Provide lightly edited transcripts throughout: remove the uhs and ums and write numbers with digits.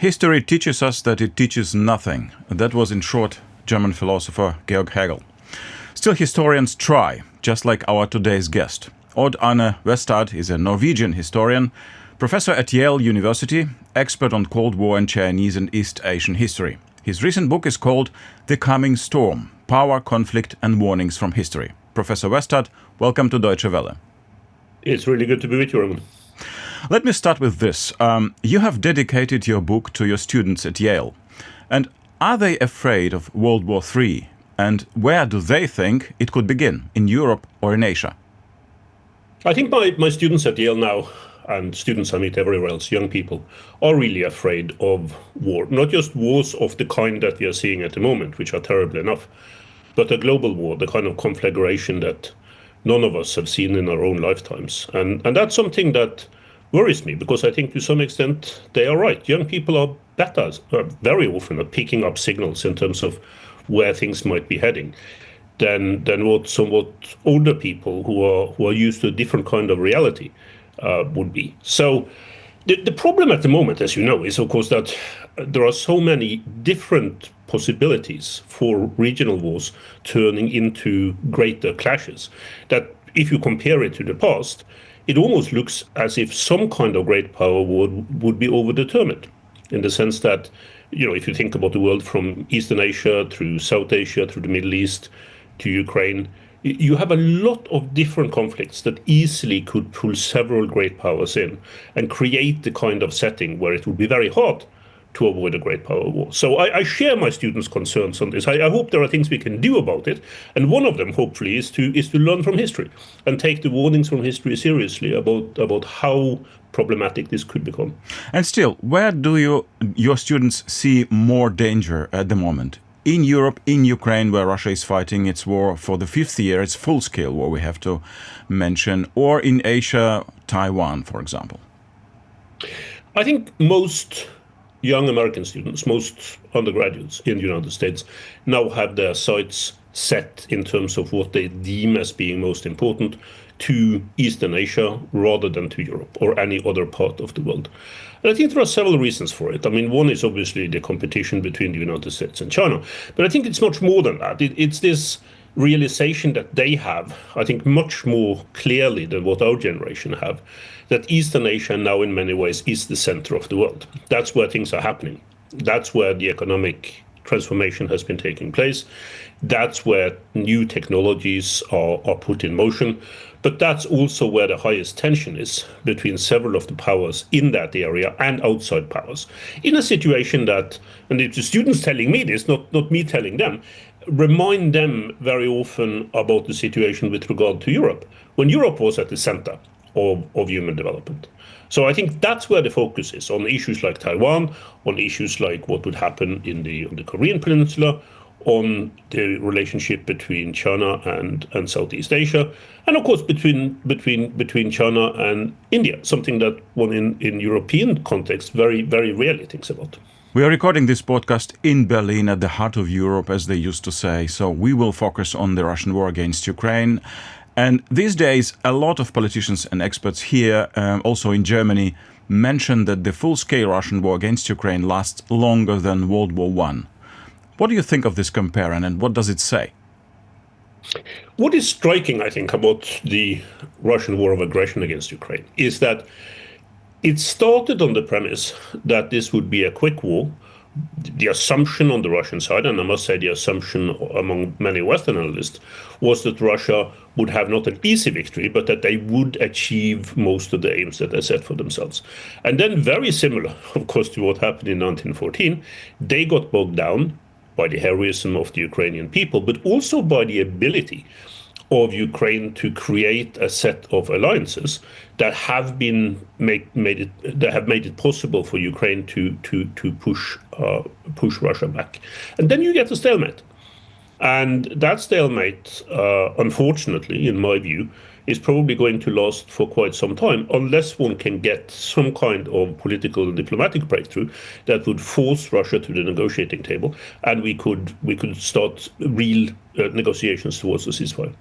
History teaches us that it teaches nothing. That was, in short, German philosopher Georg Hegel. Still, historians try, just like our today's guest. Odd Arne Westad is a Norwegian historian, professor at Yale University, expert on Cold War and Chinese and East Asian history. His recent book is called The Coming Storm: Power, Conflict and Warnings from History. Professor Westad, welcome to Deutsche Welle. It's really good to be with you, Roman. Let me start with this. You have dedicated your book to your students at Yale. And are they afraid of World War III? And where do they think it could begin, in Europe or in Asia? I think my students at Yale now, and students I meet everywhere else, young people, are really afraid of war. Not just wars of the kind that we are seeing at the moment, which are terrible enough, but a global war, the kind of conflagration that none of us have seen in our own lifetimes. And that's something that worries me, because I think to some extent they are right. Young people are better, very often, at picking up signals in terms of where things might be heading than what somewhat older people who are used to a different kind of reality would be. So the problem at the moment, as you know, is of course that there are so many different possibilities for regional wars turning into greater clashes that if you compare it to the past, it almost looks as if some kind of great power would be overdetermined, in the sense that, if you think about the world from Eastern Asia through South Asia, through the Middle East to Ukraine, you have a lot of different conflicts that easily could pull several great powers in and create the kind of setting where it would be very hard to avoid a great power war. So I share my students' concerns on this. I hope there are things we can do about it. And one of them, hopefully, is to learn from history and take the warnings from history seriously about how problematic this could become. And still, where do your students see more danger at the moment? In Europe, in Ukraine, where Russia is fighting its war for the fifth year, its full-scale war, we have to mention, or in Asia, Taiwan, for example? I think most young American students, most undergraduates in the United States, now have their sights set in terms of what they deem as being most important to Eastern Asia rather than to Europe or any other part of the world. And I think there are several reasons for it. I mean, one is obviously the competition between the United States and China, but I think it's much more than that. It's this realization that they have, I think, much more clearly than what our generation have, that Eastern Asia now in many ways is the center of the world. That's where things are happening. That's where the economic transformation has been taking place. That's where new technologies are put in motion. But that's also where the highest tension is between several of the powers in that area and outside powers. In a situation that, and it's the students telling me this, not me telling them, remind them very often about the situation with regard to Europe, when Europe was at the center of human development. So I think that's where the focus is, on issues like Taiwan, on issues like what would happen on the Korean Peninsula, on the relationship between China and Southeast Asia, and of course between China and India, something that one in European context very, very rarely thinks about. We are recording this podcast in Berlin, at the heart of Europe, as they used to say, so we will focus on the Russian war against Ukraine. And these days, a lot of politicians and experts here, also in Germany, mention that the full-scale Russian war against Ukraine lasts longer than World War I. What do you think of this comparison, and what does it say? What is striking, I think, about the Russian war of aggression against Ukraine is that it started on the premise that this would be a quick war. The assumption on the Russian side, and I must say the assumption among many Western analysts, was that Russia would have not an easy victory, but that they would achieve most of the aims that they set for themselves. And then, very similar, of course, to what happened in 1914, they got bogged down by the heroism of the Ukrainian people, but also by the ability of Ukraine to create a set of alliances that have made it possible for Ukraine to push Russia back. And then you get a stalemate. And that stalemate, unfortunately, in my view, is probably going to last for quite some time, unless one can get some kind of political and diplomatic breakthrough that would force Russia to the negotiating table, and we could start real negotiations towards a ceasefire.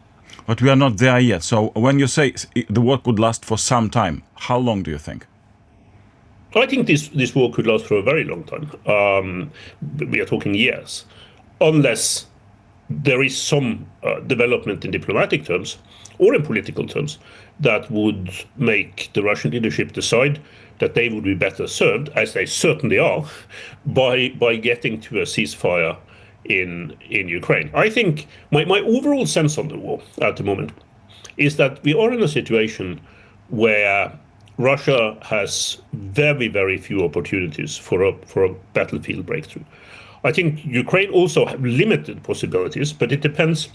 But we are not there yet. So when you say the war could last for some time, how long do you think? I think this war could last for a very long time. We are talking years, unless there is some development in diplomatic terms or in political terms that would make the Russian leadership decide that they would be better served, as they certainly are, by getting to a ceasefire in Ukraine. I think my overall sense on the war at the moment is that we are in a situation where Russia has very, very few opportunities for a battlefield breakthrough. I think Ukraine also have limited possibilities, but it depends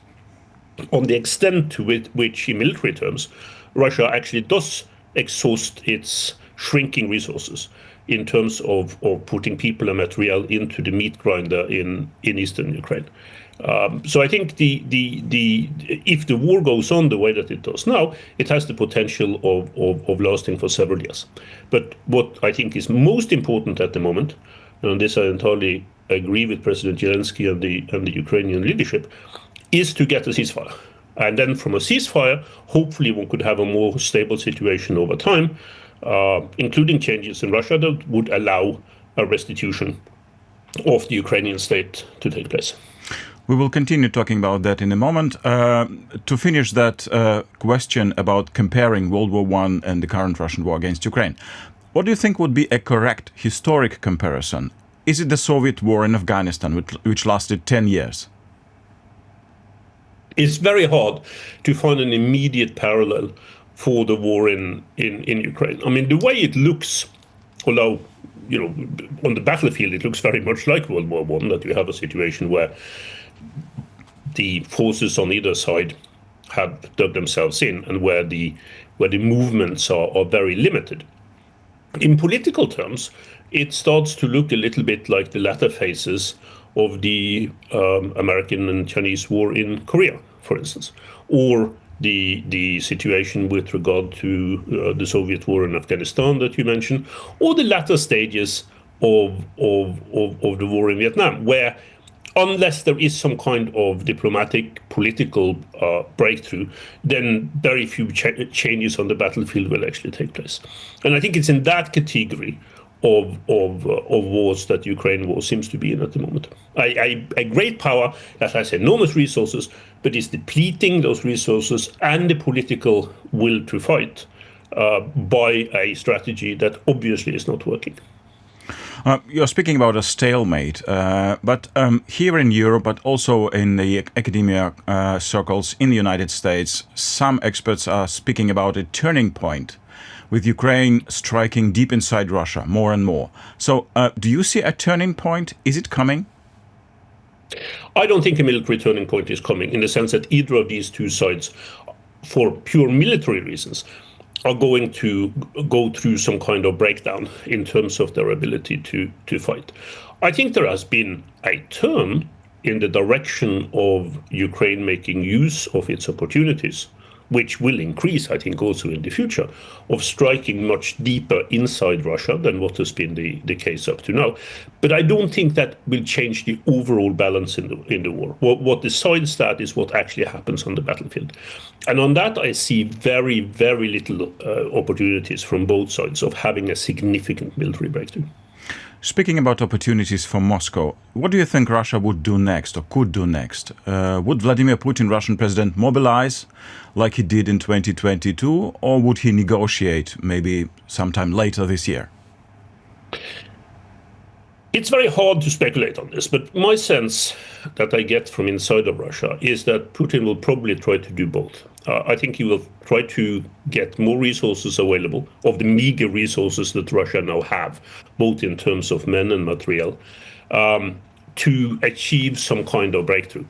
on the extent to which, in military terms, Russia actually does exhaust its shrinking resources in terms of putting people and material into the meat grinder in eastern Ukraine. So I think if the war goes on the way that it does now, it has the potential of lasting for several years. But what I think is most important at the moment, and this I entirely agree with President Zelensky and the Ukrainian leadership, is to get a ceasefire. And then from a ceasefire, hopefully one could have a more stable situation over time, including changes in Russia that would allow a restitution of the Ukrainian state to take place. We will continue talking about that in a moment. To finish that question about comparing World War I and the current Russian war against Ukraine, what do you think would be a correct historic comparison? Is it the Soviet war in Afghanistan, which lasted 10 years? It's very hard to find an immediate parallel for the war in Ukraine. I mean, the way it looks, although on the battlefield it looks very much like World War I, that you have a situation where the forces on either side have dug themselves in, and where the movements are very limited. In political terms, it starts to look a little bit like the latter phases of the American and Chinese war in Korea, for instance, or the situation with regard to the Soviet war in Afghanistan that you mentioned, or the latter stages of the war in Vietnam, where unless there is some kind of diplomatic, political breakthrough, then very few changes on the battlefield will actually take place. And I think it's in that category of wars that Ukraine war seems to be in at the moment. A great power that has enormous resources, but is depleting those resources and the political will to fight by a strategy that obviously is not working. You're speaking about a stalemate, but here in Europe, but also in the academia circles in the United States, some experts are speaking about a turning point, with Ukraine striking deep inside Russia more and more. So do you see a turning point? Is it coming? I don't think a military turning point is coming, in the sense that either of these two sides, for pure military reasons, are going to go through some kind of breakdown in terms of their ability to fight. I think there has been a turn in the direction of Ukraine making use of its opportunities, which will increase, I think, also in the future, of striking much deeper inside Russia than what has been the case up to now. But I don't think that will change the overall balance in the war. What decides that is what actually happens on the battlefield. And on that, I see very, very little opportunities from both sides of having a significant military breakthrough. Speaking about opportunities for Moscow, what do you think Russia would do next or could do next? Would Vladimir Putin, Russian president, mobilize like he did in 2022, or would he negotiate maybe sometime later this year? It's very hard to speculate on this, but my sense that I get from inside of Russia is that Putin will probably try to do both. I think he will try to get more resources available, of the meager resources that Russia now have, both in terms of men and material, to achieve some kind of breakthrough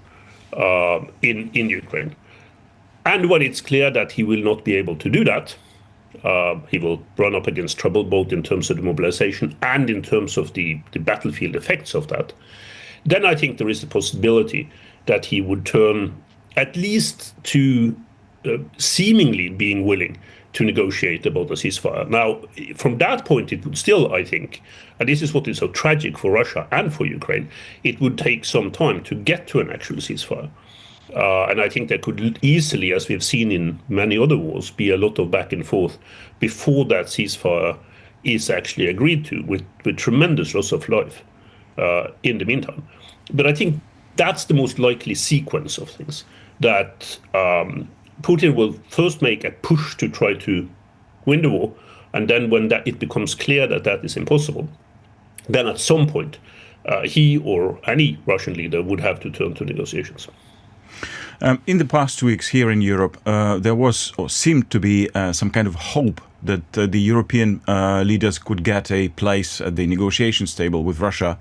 in Ukraine. And when it's clear that he will not be able to do that, he will run up against trouble, both in terms of the mobilization and in terms of the battlefield effects of that, then I think there is the possibility that he would turn at least to seemingly being willing to negotiate about a ceasefire. Now, from that point, it would still, I think, and this is what is so tragic for Russia and for Ukraine, it would take some time to get to an actual ceasefire. And I think there could easily, as we've seen in many other wars, be a lot of back and forth before that ceasefire is actually agreed to with tremendous loss of life in the meantime. But I think that's the most likely sequence of things, that Putin will first make a push to try to win the war, and then when it becomes clear that that is impossible, then at some point he or any Russian leader would have to turn to negotiations. In the past weeks here in Europe, there was or seemed to be some kind of hope that the European leaders could get a place at the negotiations table with Russia.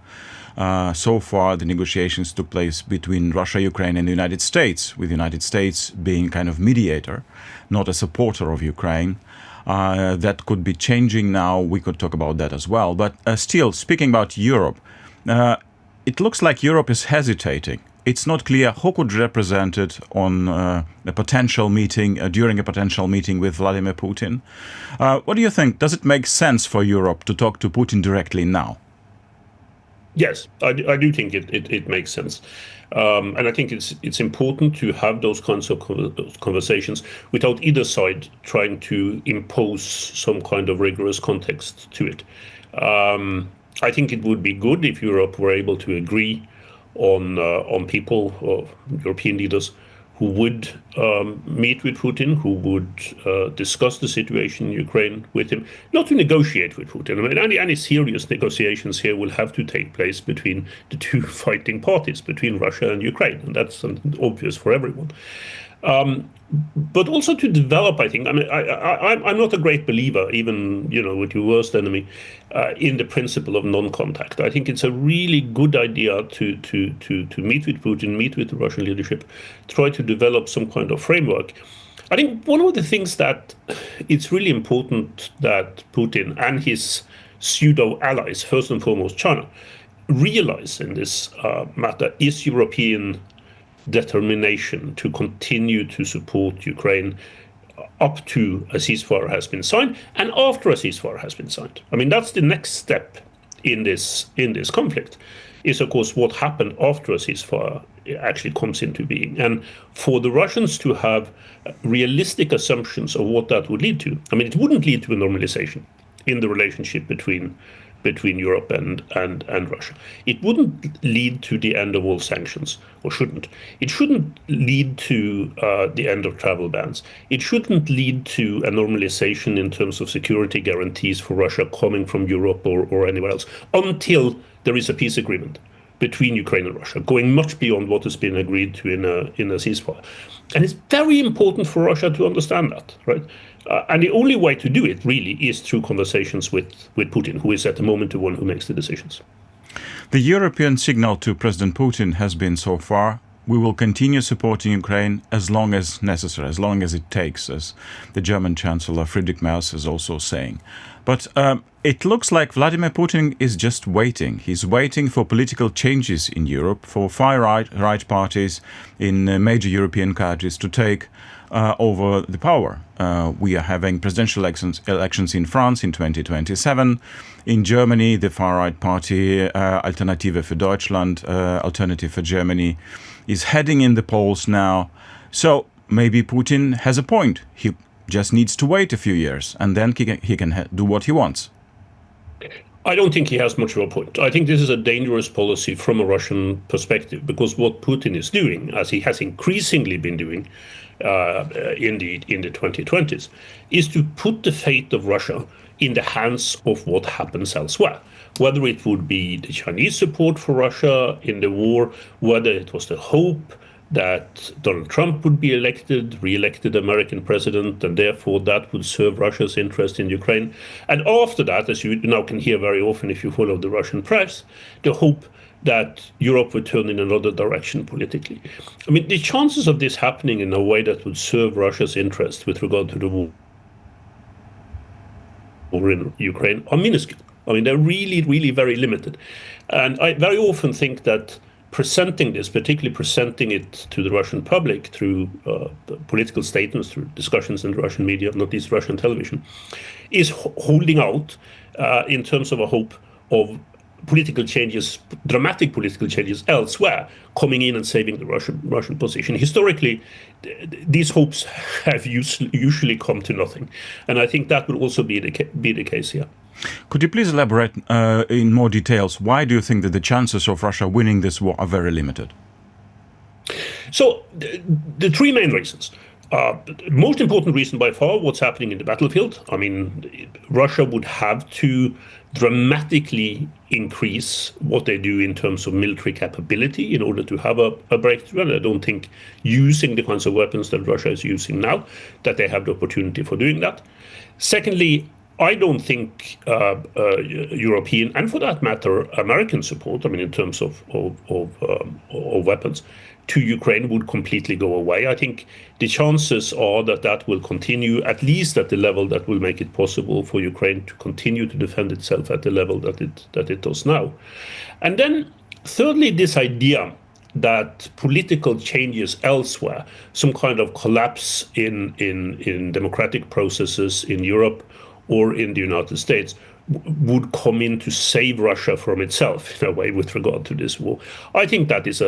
So far, the negotiations took place between Russia, Ukraine, and the United States, with the United States being kind of mediator, not a supporter of Ukraine. That could be changing now. We could talk about that as well. But still, speaking about Europe, it looks like Europe is hesitating. It's not clear who could represent it on a potential meeting, during a potential meeting with Vladimir Putin. What do you think? Does it make sense for Europe to talk to Putin directly now? Yes, I do think it makes sense. And I think it's important to have those kinds of conversations without either side trying to impose some kind of rigorous context to it. I think it would be good if Europe were able to agree on people or European leaders who would meet with Putin, who would discuss the situation in Ukraine with him, not to negotiate with Putin. I mean, any serious negotiations here will have to take place between the two fighting parties, between Russia and Ukraine, and that's obvious for everyone. But also to develop, I think. I mean, I'm not a great believer, even with your worst enemy, in the principle of non-contact. I think it's a really good idea to meet with Putin, meet with the Russian leadership, try to develop some kind of framework. I think one of the things that it's really important that Putin and his pseudo allies, first and foremost China, realize in this matter is European determination to continue to support Ukraine up to a ceasefire has been signed and after a ceasefire has been signed. I mean, that's the next step in this conflict, is of course what happened after a ceasefire actually comes into being. And for the Russians to have realistic assumptions of what that would lead to, I mean, it wouldn't lead to a normalization in the relationship between Europe and Russia. It wouldn't lead to the end of all sanctions, or shouldn't. It shouldn't lead to the end of travel bans. It shouldn't lead to a normalization in terms of security guarantees for Russia coming from Europe or anywhere else, until there is a peace agreement between Ukraine and Russia, going much beyond what has been agreed to in a ceasefire. And it's very important for Russia to understand that, right? And the only way to do it, really, is through conversations with Putin, who is at the moment the one who makes the decisions. The European signal to President Putin has been so far, we will continue supporting Ukraine as long as necessary, as long as it takes, as the German Chancellor Friedrich Merz is also saying. But it looks like Vladimir Putin is just waiting. He's waiting for political changes in Europe, for far-right parties in major European countries to take over the power. We are having presidential elections in France in 2027. In Germany, the far-right party Alternative für Deutschland, Alternative for Germany, is heading in the polls now. So maybe Putin has a point. He just needs to wait a few years, and then he can do what he wants. I don't think he has much of a point. I think this is a dangerous policy from a Russian perspective, because what Putin is doing, as he has increasingly been doing in the 2020s, is to put the fate of Russia in the hands of what happens elsewhere. Whether it would be the Chinese support for Russia in the war, whether it was the hope that Donald Trump would be re-elected American president, and therefore that would serve Russia's interest in Ukraine. And after that, as you now can hear very often if you follow the Russian press, the hope that Europe would turn in another direction politically. I mean, the chances of this happening in a way that would serve Russia's interest with regard to the war in Ukraine are minuscule. I mean, they're really, really very limited. And I very often think that presenting this, particularly presenting it to the Russian public through political statements, through discussions in the Russian media, not least Russian television, is holding out in terms of a hope of political changes, dramatic political changes elsewhere, coming in and saving the Russian position. Historically, these hopes have usually come to nothing, and I think that will also be the case here. Could you please elaborate in more details? Why do you think that the chances of Russia winning this war are very limited? So the three main reasons. Most important reason by far, what's happening in the battlefield. I mean, Russia would have to dramatically increase what they do in terms of military capability in order to have a breakthrough. And I don't think using the kinds of weapons that Russia is using now, that they have the opportunity for doing that. Secondly, I don't think European, and for that matter, American support, I mean, in terms of weapons, to Ukraine would completely go away. I think the chances are that that will continue, at least at the level that will make it possible for Ukraine to continue to defend itself at the level that it does now. And then, thirdly, this idea that political changes elsewhere, some kind of collapse in democratic processes in Europe or in the United States, would come in to save Russia from itself in a way with regard to this war. I think that is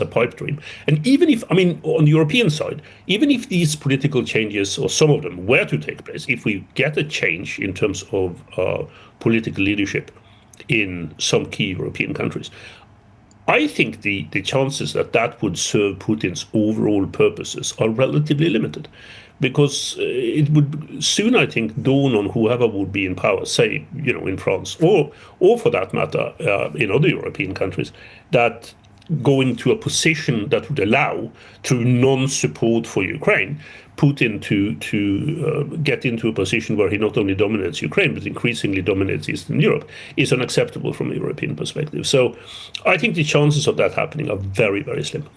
a pipe dream. And even if, I mean, on the European side, even if these political changes, or some of them, were to take place, if we get a change in terms of political leadership in some key European countries, I think the chances that that would serve Putin's overall purposes are relatively limited. Because it would soon, I think, dawn on whoever would be in power, say, in France, or for that matter, in other European countries, that going to a position that would allow, through non-support for Ukraine, Putin to get into a position where he not only dominates Ukraine, but increasingly dominates Eastern Europe, is unacceptable from a European perspective. So I think the chances of that happening are very, very slim.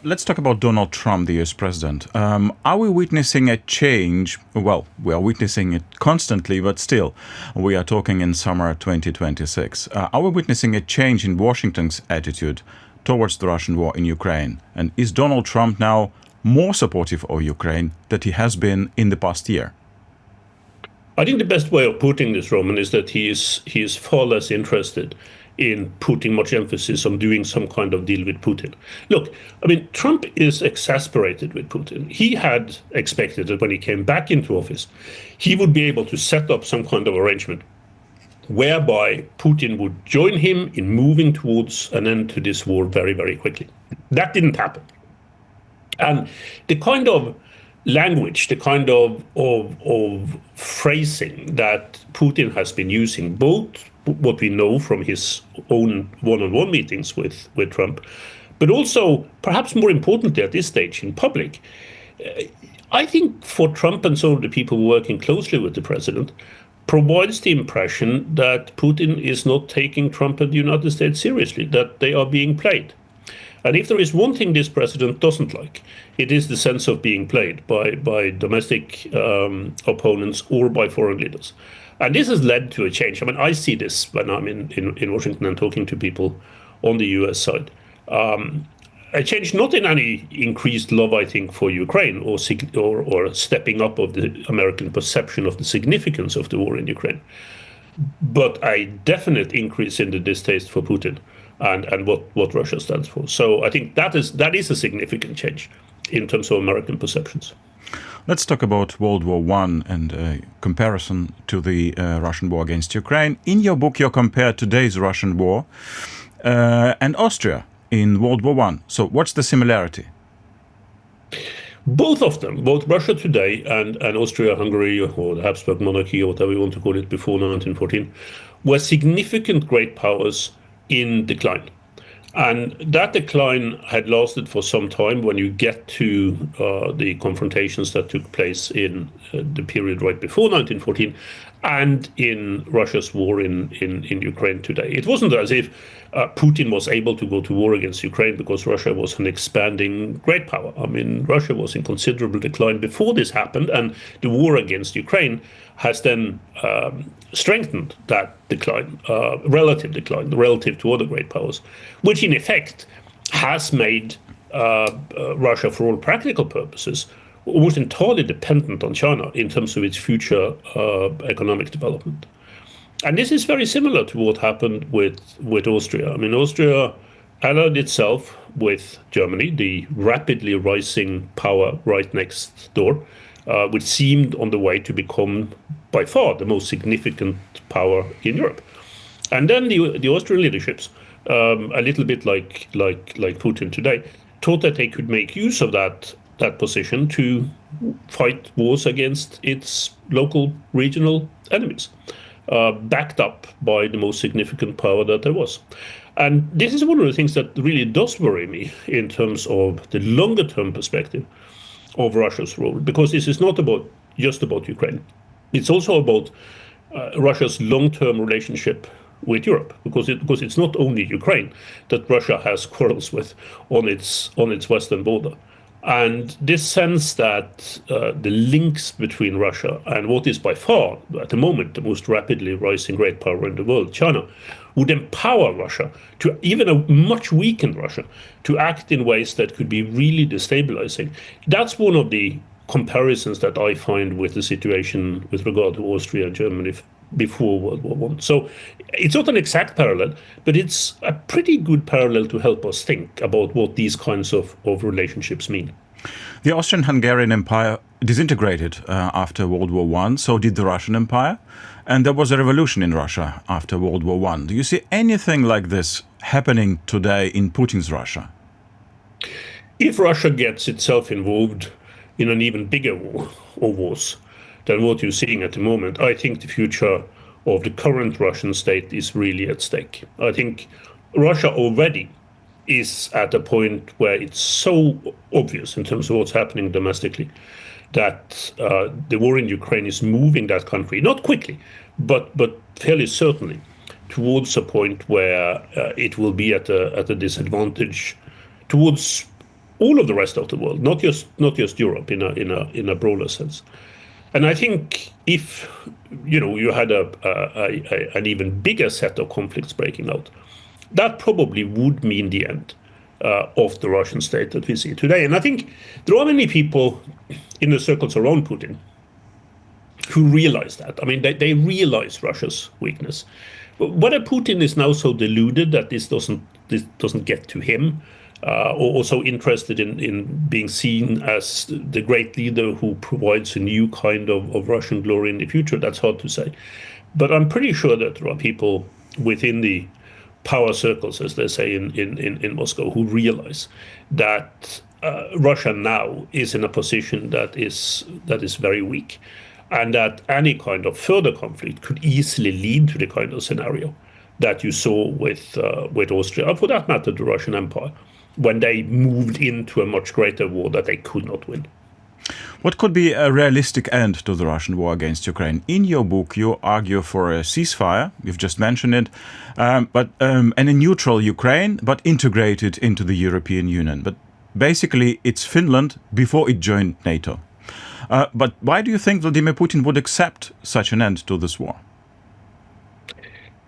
Let's talk about Donald Trump, the US president. Are we witnessing a change? Well, we are witnessing it constantly, but still, we are talking in summer 2026. Are we witnessing a change in Washington's attitude towards the Russian war in Ukraine? And is Donald Trump now more supportive of Ukraine than he has been in the past year? I think the best way of putting this, Roman, is that he is far less interested in putting much emphasis on doing some kind of deal with Putin. Look, I mean, Trump is exasperated with Putin. He had expected that when he came back into office, he would be able to set up some kind of arrangement whereby Putin would join him in moving towards an end to this war very, very quickly. That didn't happen. And the kind of language, the kind of phrasing that Putin has been using, both what we know from his own one-on-one meetings with Trump, but also, perhaps more importantly at this stage, in public, I think for Trump and some of the people working closely with the president, provides the impression that Putin is not taking Trump and the United States seriously, that they are being played. And if there is one thing this president doesn't like, it is the sense of being played by domestic opponents or by foreign leaders. And this has led to a change. I mean, I see this when I'm in Washington and talking to people on the US side. A change not in any increased love, I think, for Ukraine or stepping up of the American perception of the significance of the war in Ukraine, but a definite increase in the distaste for Putin and what Russia stands for. So I think that is a significant change in terms of American perceptions. Let's talk about World War I and comparison to the Russian war against Ukraine. In your book, you compare today's Russian war and Austria in World War I. So what's the similarity? Both of them, both Russia today and Austria-Hungary, or the Habsburg monarchy, or whatever you want to call it, before 1914, were significant great powers in decline. And that decline had lasted for some time when you get to the confrontations that took place in the period right before 1914 and in Russia's war in Ukraine today. It wasn't as if Putin was able to go to war against Ukraine because Russia was an expanding great power. I mean, Russia was in considerable decline before this happened, and the war against Ukraine has then strengthened that decline, relative to other great powers, which in effect has made Russia, for all practical purposes, almost entirely dependent on China in terms of its future economic development. And this is very similar to what happened with Austria. I mean, Austria allied itself with Germany, the rapidly rising power right next door, which seemed on the way to become by far the most significant power in Europe. And then the Austrian leaderships, a little bit like Putin today, thought that they could make use of that position to fight wars against its local regional enemies, backed up by the most significant power that there was. And this is one of the things that really does worry me in terms of the longer term perspective of Russia's role, because this is not just about Ukraine. It's also about Russia's long-term relationship with Europe, because it's not only Ukraine that Russia has quarrels with on its western border. And this sense that the links between Russia and what is by far, at the moment, the most rapidly rising great power in the world, China, would empower Russia, to even a much weakened Russia, to act in ways that could be really destabilizing. That's one of the comparisons that I find with the situation with regard to Austria and Germany before World War I. So it's not an exact parallel, but it's a pretty good parallel to help us think about what these kinds of relationships mean. The Austrian-Hungarian Empire disintegrated after World War I, so did the Russian Empire, and there was a revolution in Russia after World War I. Do you see anything like this happening today in Putin's Russia? If Russia gets itself involved in an even bigger war or wars than what you're seeing at the moment, I think the future of the current Russian state is really at stake. I think Russia already is at a point where it's so obvious in terms of what's happening domestically that the war in Ukraine is moving that country, not quickly, but fairly certainly, towards a point where it will be at a disadvantage towards all of the rest of the world, not just Europe in a broader sense. And I think if you had an even bigger set of conflicts breaking out, that probably would mean the end of the Russian state that we see today. And I think there are many people in the circles around Putin who realize that. I mean, they realize Russia's weakness. But whether Putin is now so deluded that this doesn't get to him, or so interested in being seen as the great leader who provides a new kind of Russian glory in the future, that's hard to say. But I'm pretty sure that there are people within the power circles, as they say in Moscow, who realize that Russia now is in a position that is very weak, and that any kind of further conflict could easily lead to the kind of scenario that you saw with Austria, or for that matter, the Russian Empire, when they moved into a much greater war that they could not win. What could be a realistic end to the Russian war against Ukraine? In your book, you argue for a ceasefire, you've just mentioned it, and a neutral Ukraine, but integrated into the European Union. But basically, it's Finland before it joined NATO. But why do you think Vladimir Putin would accept such an end to this war?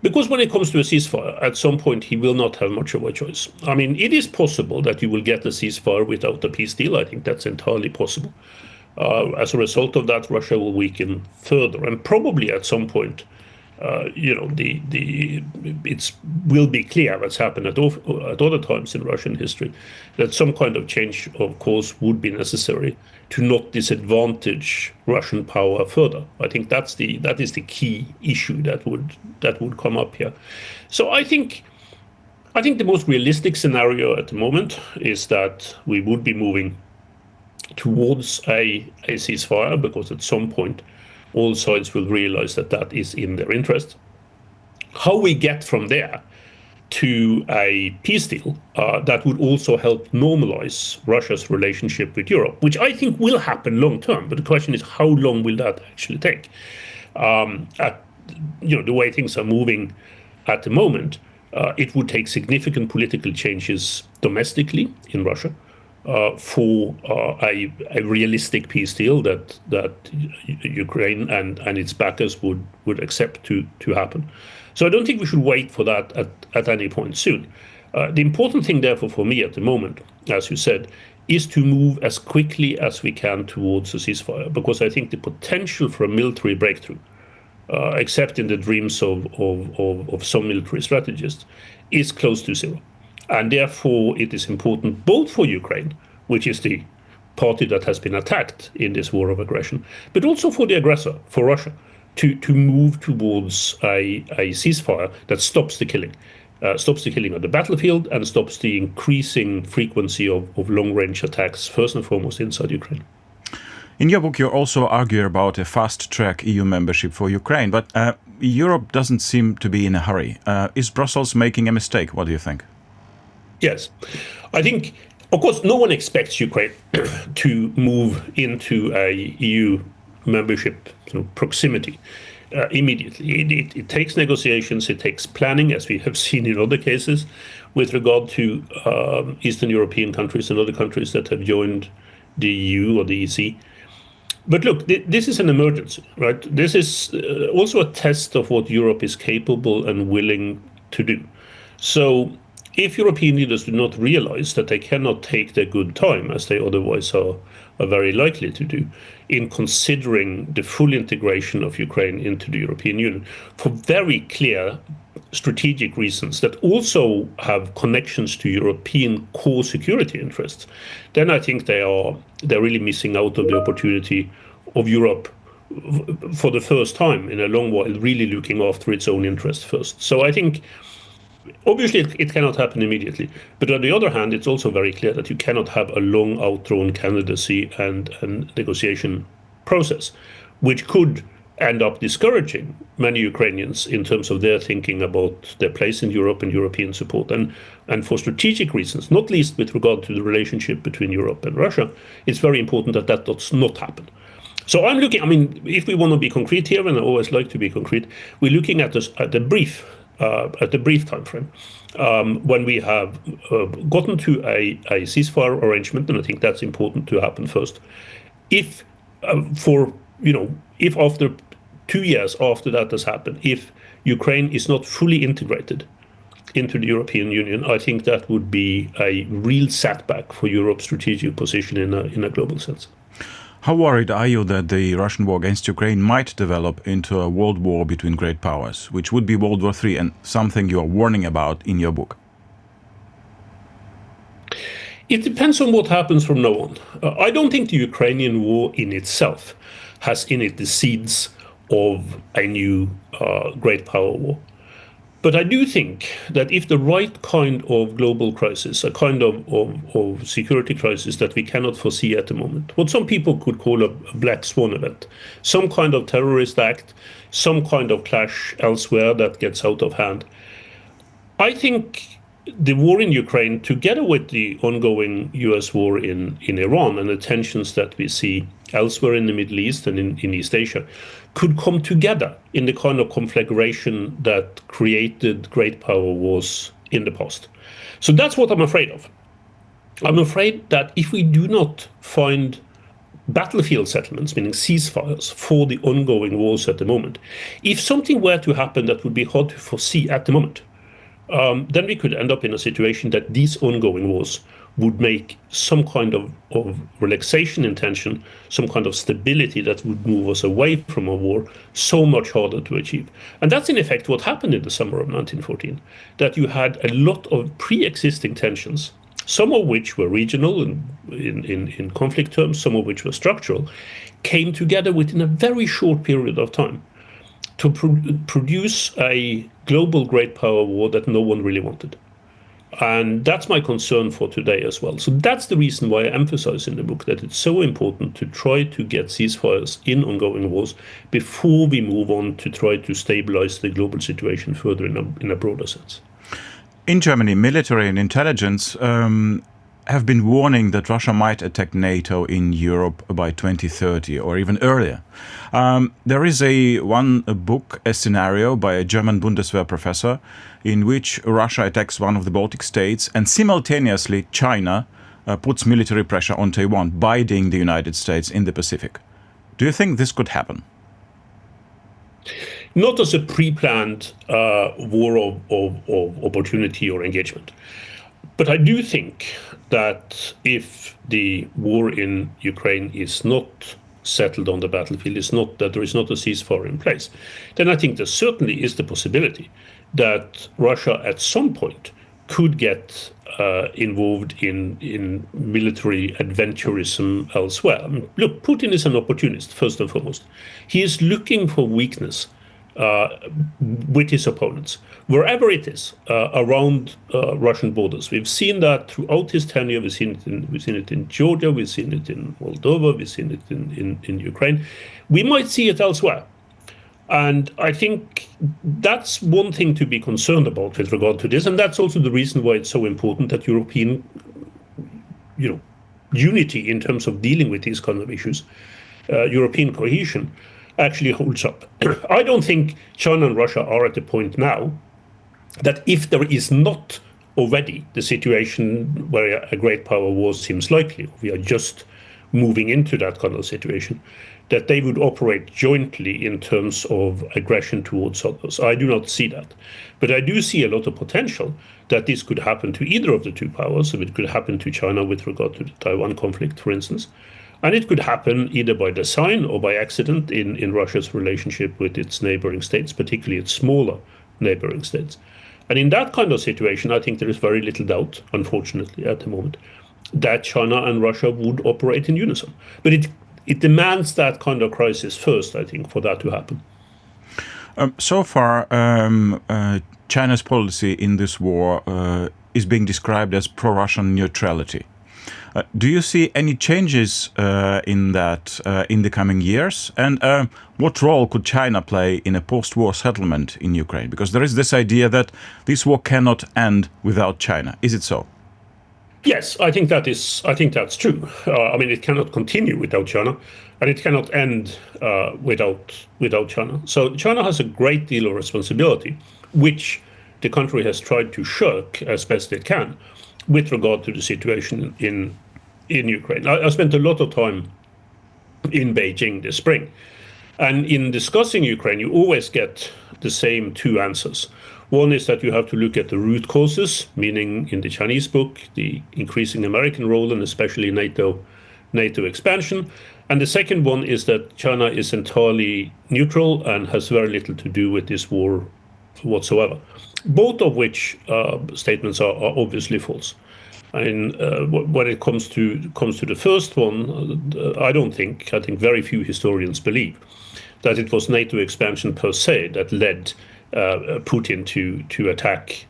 Because when it comes to a ceasefire, at some point he will not have much of a choice. I mean, it is possible that you will get a ceasefire without a peace deal. I think that's entirely possible. As a result of that, Russia will weaken further, and probably at some point, it will be clear what's happened at other times in Russian history, that some kind of change of course would be necessary to not disadvantage Russian power further. I think that is the key issue that would come up here. So I think the most realistic scenario at the moment is that we would be moving towards a ceasefire, because at some point all sides will realize that is in their interest. How we get from there to a peace deal that would also help normalize Russia's relationship with Europe, which I think will happen long term. But the question is, how long will that actually take? The way things are moving at the moment, it would take significant political changes domestically in Russia for a realistic peace deal that Ukraine and its backers would accept to happen. So I don't think we should wait for that at any point soon. The important thing, therefore, for me at the moment, as you said, is to move as quickly as we can towards a ceasefire, because I think the potential for a military breakthrough, except in the dreams of some military strategists, is close to zero. And therefore, it is important both for Ukraine, which is the party that has been attacked in this war of aggression, but also for the aggressor, for Russia, to move towards a ceasefire that stops the killing. Stops the killing on the battlefield and stops the increasing frequency of long-range attacks, first and foremost inside Ukraine. In your book, you also argue about a fast-track EU membership for Ukraine, but Europe doesn't seem to be in a hurry. Is Brussels making a mistake? What do you think? Yes. I think, of course, no one expects Ukraine to move into a EU membership proximity immediately. It takes negotiations, it takes planning, as we have seen in other cases, with regard to Eastern European countries and other countries that have joined the EU or the EC. But look, this is an emergency, right? This is also a test of what Europe is capable and willing to do. So if European leaders do not realize that they cannot take their good time, as they otherwise are very likely to do, in considering the full integration of Ukraine into the European Union, for very clear strategic reasons that also have connections to European core security interests, then I think they're really missing out on the opportunity of Europe for the first time in a long while, really looking after its own interests first. So I think obviously it cannot happen immediately, but on the other hand, it's also very clear that you cannot have a long outdrawn candidacy and negotiation process, which could end up discouraging many Ukrainians in terms of their thinking about their place in Europe and European support. And for strategic reasons, not least with regard to the relationship between Europe and Russia, it's very important that that does not happen. So I'm looking, if we want to be concrete here, and I always like to be concrete, we're looking at this at the brief time frame, when we have gotten to a ceasefire arrangement, and I think that's important to happen first. If after 2 years after that has happened, if Ukraine is not fully integrated into the European Union, I think that would be a real setback for Europe's strategic position in a global sense. How worried are you that the Russian war against Ukraine might develop into a world war between great powers, which would be World War III, and something you are warning about in your book? It depends on what happens from now on. I don't think the Ukrainian war in itself has in it the seeds of a new great power war. But I do think that if the right kind of global crisis, a kind of security crisis that we cannot foresee at the moment, what some people could call a black swan event, some kind of terrorist act, some kind of clash elsewhere that gets out of hand, I think the war in Ukraine, together with the ongoing US war in Iran and the tensions that we see elsewhere in the Middle East and in East Asia, could come together in the kind of conflagration that created great power wars in the past. So that's what I'm afraid of. I'm afraid that if we do not find battlefield settlements, meaning ceasefires, for the ongoing wars at the moment, if something were to happen that would be hard to foresee at the moment, then we could end up in a situation that these ongoing wars would make some kind of relaxation in tension, some kind of stability that would move us away from a war, so much harder to achieve. And that's in effect what happened in the summer of 1914, that you had a lot of pre-existing tensions, some of which were regional and in conflict terms, some of which were structural, came together within a very short period of time to produce a global great power war that no one really wanted. And that's my concern for today as well. So that's the reason why I emphasize in the book that it's so important to try to get ceasefires in ongoing wars before we move on to try to stabilize the global situation further in a broader sense. In Germany, military and intelligence have been warning that Russia might attack NATO in Europe by 2030 or even earlier. There is a scenario by a German Bundeswehr professor in which Russia attacks one of the Baltic states and simultaneously China puts military pressure on Taiwan, biding the United States in the Pacific. Do you think this could happen? Not as a pre-planned war of opportunity or engagement. But I do think that if the war in Ukraine is not settled on the battlefield, that there is not a ceasefire in place, then I think there certainly is the possibility that Russia at some point could get involved in military adventurism elsewhere. I mean, look, Putin is an opportunist, first and foremost. He is looking for weakness with his opponents, wherever it is, around Russian borders. We've seen that throughout his tenure. We've seen it in Georgia, we've seen it in Moldova, we've seen it in Ukraine. We might see it elsewhere. And I think that's one thing to be concerned about with regard to this. And that's also the reason why it's so important that European, unity in terms of dealing with these kind of issues, European cohesion, actually holds up. I don't think China and Russia are at the point now that if there is not already the situation where a great power war seems likely, we are just moving into that kind of situation, that they would operate jointly in terms of aggression towards others. I do not see that. But I do see a lot of potential that this could happen to either of the two powers. So it could happen to China with regard to the Taiwan conflict, for instance. And it could happen either by design or by accident in Russia's relationship with its neighboring states, particularly its smaller neighboring states. And in that kind of situation, I think there is very little doubt, unfortunately, at the moment, that China and Russia would operate in unison. But it demands that kind of crisis first, I think, for that to happen. So far, China's policy in this war is being described as pro-Russian neutrality. Do you see any changes in that in the coming years? And what role could China play in a post-war settlement in Ukraine? Because there is this idea that this war cannot end without China. Is it so? Yes, I think that's true. I mean, it cannot continue without China, and it cannot end without China. So China has a great deal of responsibility, which the country has tried to shirk as best it can, with regard to the situation in Ukraine. I spent a lot of time in Beijing this spring, and in discussing Ukraine, you always get the same two answers. One is that you have to look at the root causes, meaning in the Chinese book, the increasing American role and especially NATO expansion. And the second one is that China is entirely neutral and has very little to do with this war whatsoever. Both of which statements are obviously false. And when it comes to the first one, I think very few historians believe that it was NATO expansion per se that led Putin to attack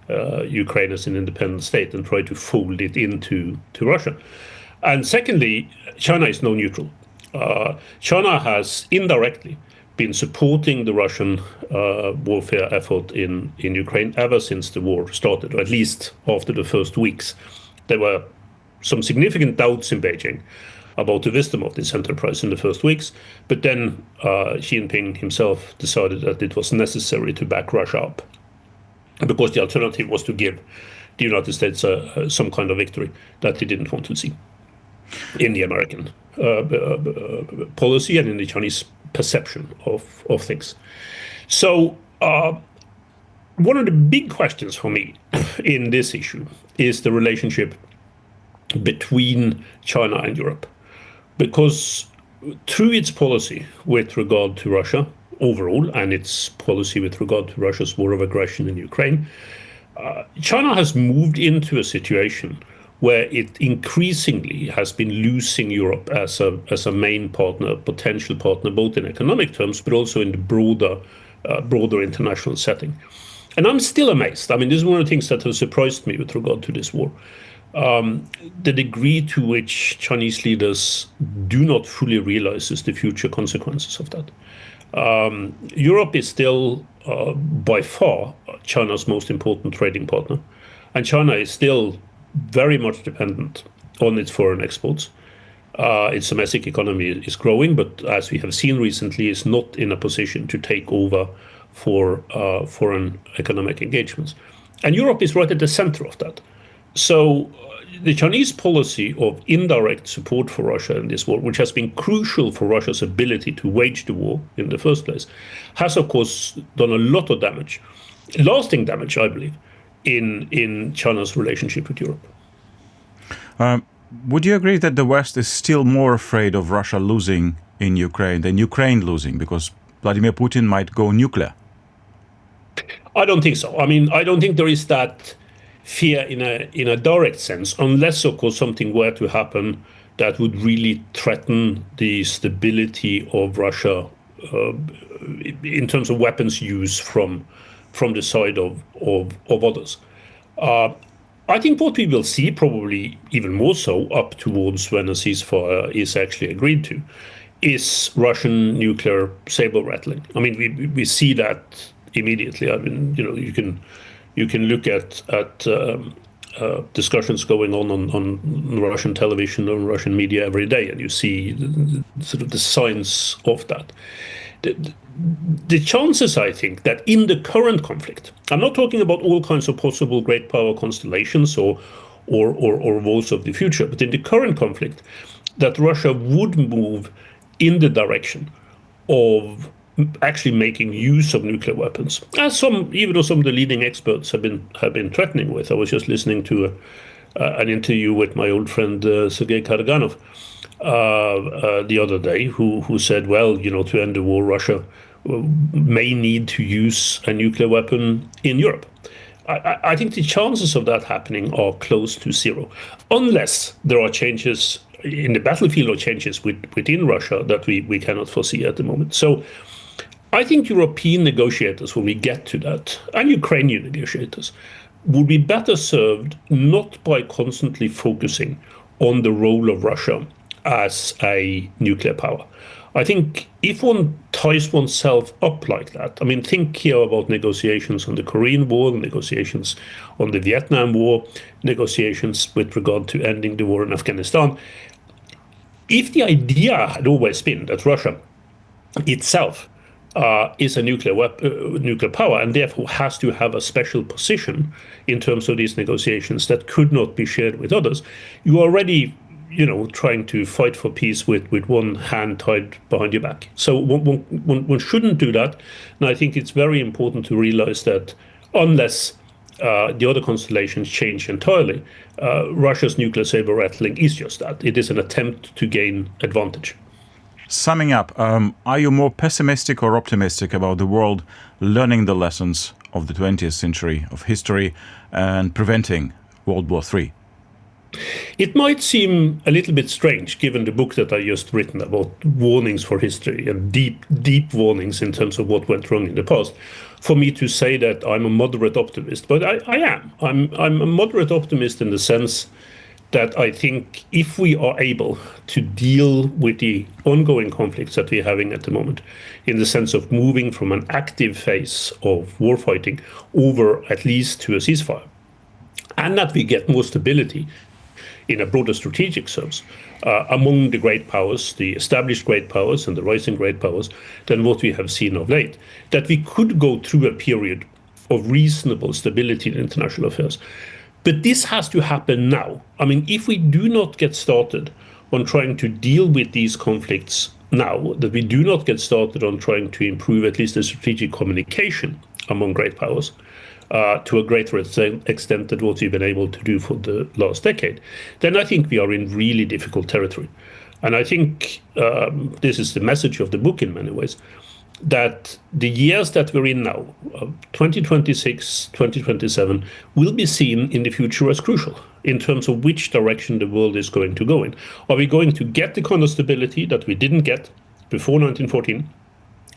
Ukraine as an independent state and try to fold it into Russia. And secondly, China is no neutral. China has indirectly been supporting the Russian warfare effort in Ukraine ever since the war started, or at least after the first weeks. There were some significant doubts in Beijing about the wisdom of this enterprise in the first weeks, but then Xi Jinping himself decided that it was necessary to back Russia up, because the alternative was to give the United States some kind of victory that they didn't want to see in the American policy and in the Chinese perception of things. So one of the big questions for me in this issue is the relationship between China and Europe. Because through its policy with regard to Russia overall and its policy with regard to Russia's war of aggression in Ukraine, China has moved into a situation where it increasingly has been losing Europe as a main partner, potential partner, both in economic terms, but also in the broader international setting. And I'm still amazed. I mean, this is one of the things that has surprised me with regard to this war. The degree to which Chinese leaders do not fully realize the future consequences of that. Europe is still by far China's most important trading partner, and China is still very much dependent on its foreign exports. Its domestic economy is growing, but as we have seen recently, is not in a position to take over for foreign economic engagements. And Europe is right at the center of that. So the Chinese policy of indirect support for Russia in this war, which has been crucial for Russia's ability to wage the war in the first place, has, of course, done a lot of damage, lasting damage, I believe, in China's relationship with Europe. Would you agree that the West is still more afraid of Russia losing in Ukraine than Ukraine losing, because Vladimir Putin might go nuclear? I don't think so. I mean, I don't think there is that fear in a direct sense, unless, of course, something were to happen that would really threaten the stability of Russia in terms of weapons use from the side of others. I think what we will see, probably even more so up towards when a ceasefire is actually agreed to, is Russian nuclear saber rattling. I mean, we see that immediately. I mean, you can look at discussions going on Russian television or Russian media every day, and you see sort of the signs of that. The chances, I think, that in the current conflict, I'm not talking about all kinds of possible great power constellations or wars of the future, but in the current conflict, that Russia would move in the direction of actually making use of nuclear weapons, as even though some of the leading experts have been threatening with. I was just listening to an interview with my old friend Sergei Karaganov the other day, who said, well, to end the war, Russia may need to use a nuclear weapon in Europe. I think the chances of that happening are close to zero, unless there are changes in the battlefield or changes within Russia that we cannot foresee at the moment. So I think European negotiators, when we get to that, and Ukrainian negotiators, would be better served not by constantly focusing on the role of Russia as a nuclear power. I think if one ties oneself up like that, I mean, think here about negotiations on the Korean War, negotiations on the Vietnam War, negotiations with regard to ending the war in Afghanistan. If the idea had always been that Russia itself is a nuclear power, and therefore has to have a special position in terms of these negotiations that could not be shared with others, you are already, trying to fight for peace with one hand tied behind your back. So one shouldn't do that. And I think it's very important to realize that unless the other constellations change entirely, Russia's nuclear saber rattling is just that. It is an attempt to gain advantage. Summing up, are you more pessimistic or optimistic about the world learning the lessons of the 20th century of history and preventing World War III? It might seem a little bit strange, given the book that I just written about warnings for history and deep warnings in terms of what went wrong in the past, for me to say that I'm a moderate optimist. But I am. I'm a moderate optimist in the sense that I think if we are able to deal with the ongoing conflicts that we're having at the moment, in the sense of moving from an active phase of warfighting over at least to a ceasefire, and that we get more stability in a broader strategic sense among the great powers, the established great powers and the rising great powers, than what we have seen of late, that we could go through a period of reasonable stability in international affairs. But this has to happen now. I mean, if we do not get started on trying to deal with these conflicts now, that we do not get started on trying to improve at least the strategic communication among great powers to a greater extent than what we've been able to do for the last decade, then I think we are in really difficult territory. And I think this is the message of the book in many ways, that the years that we're in now, 2026, 2027, will be seen in the future as crucial in terms of which direction the world is going to go in. Are we going to get the kind of stability that we didn't get before 1914?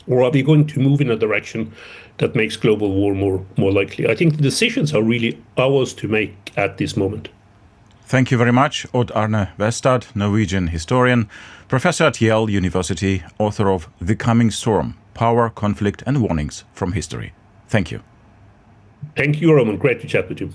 Or are we going to move in a direction that makes global war more likely? I think the decisions are really ours to make at this moment. Thank you very much, Odd Arne Westad, Norwegian historian, professor at Yale University, author of The Coming Storm: Power, Conflict and Warnings from History. Thank you. Thank you, Roman. Great to chat with you.